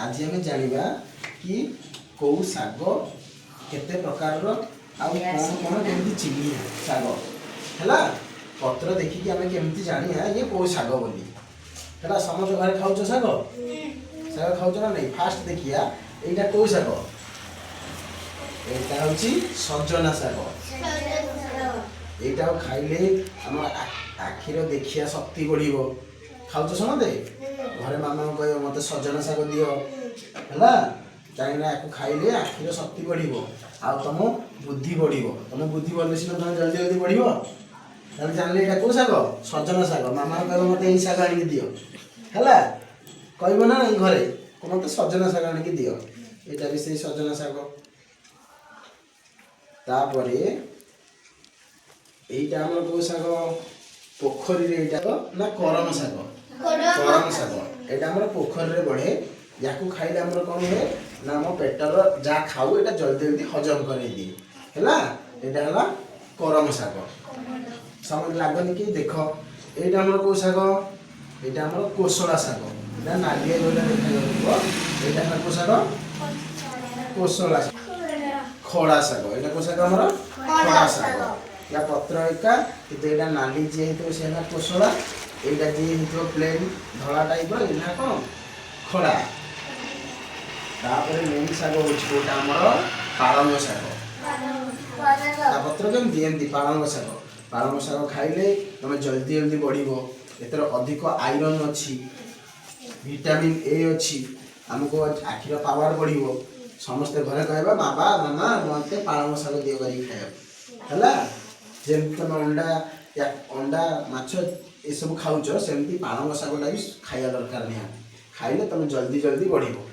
आज आम जाना कि कौ शाग केते प्रकार कौन कौन केमती चिन्ह शाग है पत्र देखिकी आम केमती जाना ये कौ शाग बोली है समझ घर खाऊ शाग शाग खाऊ ना नहीं फास्ट देखिया यहाँ कौ शाग यहाँ हूँ सजना शाग यहाँ खाइले आम आखिर देखिया शक्ति बढ़ खाऊ समझे घरे मामा कह मत सजना शाग दियो है कहीं खाइले आखिर शक्ति बढ़ तुम बुद्धि बढ़ तुम बुद्धि बढ़ले सीना तुम जल्दी जल्दी बढ़ जानले यहाँ कौ शाग सजना शाग मामा कह मत यही शाग आनिक दियो है कहब ना घरे मत सजना शाग आनिक दियो यहाँ भी से सजना शाग तापर এইটা আমার কো শাগ পোখরীরে এইটা না করম শাগ করম শাগ এটা আমরা পোখরীরে বড়ে याकू खाइले हमर कोन हे ना हम पेटर जा खाऊ एटा जल्दी जल्दी हजम करे दी हैला एटा हला करम शाग समझ लागनी कि देखो एटा हमर को शाग एटा हमर कोसला शाग ना नालिए जोला देखा जाबो एटा हमर को शाग कोसला खड़ा शाग एटा को शाग हमर खड़ा शाग या पत्र एका कि एटा नाली जे हेतो सेना कोसला एटा जे हेतो प्लेन धला टाइप रो इना कोन खड़ा तापर मेन शाग होटा हमर पालंग शाग पत्र केम दियंती पालंग शाग खाइले तुम जल्दी जल्दी बढ़िबो एतर अधिक आयरन अछि विटामिन ए अछि हमको आखिर पावर बढ़िबो समस्त घरे कहबा बाबा मामा मते पालंग शाग दियो करी खाय हला जेम तुम अंडा या अंडा माछ ए सब खाउछ सेमती पालंग शागटा भी खाया दरकार नहीं खाइले तुम जल्दी जल्दी बढ़िबो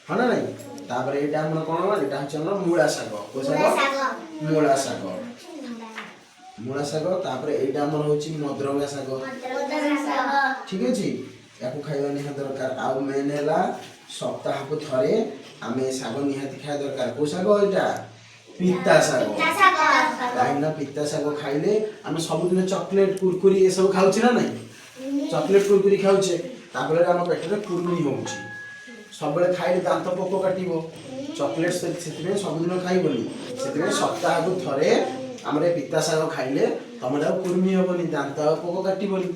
है ना नहीं तापर एटा हमर कोन एटा हछ हमर मूला शाग को शाग मूला शाग तापर एटा हमर होची मदरंगा शाग ठीक अछि याकू खाइबा नहीं दरकार आ मेन हैला सप्ताह को थरे आमे शाग निहाती खाय दरकार को शाग एटा पित्ता शाग काइना पित्ता शाग खाइले आमे सब दिन चॉकलेट कुरकुरी ए सब खाउछ ना नहीं चॉकलेट कुरकुरी खाउछे तापर हम पेट रे कुरकुरी होउची सब बेले खाइले दांत पोको काटिबो चॉकलेट से सब दिन खाइबनी से सप्ताह को थरे हमरे पित्ता शाग खाइले तुमरा कुर्मी होबनी दांत पोको काटिबनी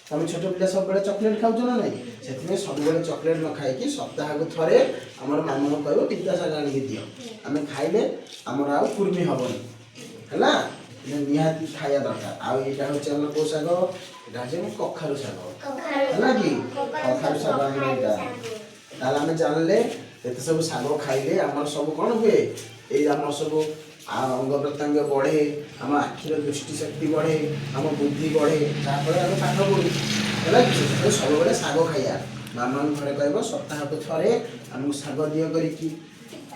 तुम छोट पिला सब बेले चॉकलेट खाउछ ना नहीं से सब बेले चॉकलेट न खाइ कि सप्ताह को थरे हमर मामा कहबो पित्ता शाग आनि दियो हमें खाइले हमरा कुर्मी होबनी हैला निहाती खाया दरकार आ एटा होचे हमर को शाग एटा जे कखारु शाग हैला कि कखारु शाग हमर एटा ताला में जानले एते सब शाग खाइले हमर सब कोन हुए ए हमर सब अंग प्रत्यंग बढ़े हम आखिर दृष्टि शक्ति बढ़े हम बुद्धि बढ़े तापर हम पाठ पढी हैला कि सब बेले शाग खाया मामा घरे कहबो सप्ताह को थरे हम शाग दियो करी कि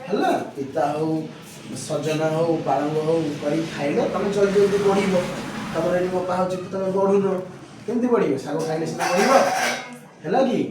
हैला पिता हो सजना हो पालंग हो करी खाइले तुम जल्दी जल्दी बढ़िबो तमरे नि मोपा हो तुम बढ़ुनो केमती बढ़िबो शाग खाइले से बढ़िबो हैला कि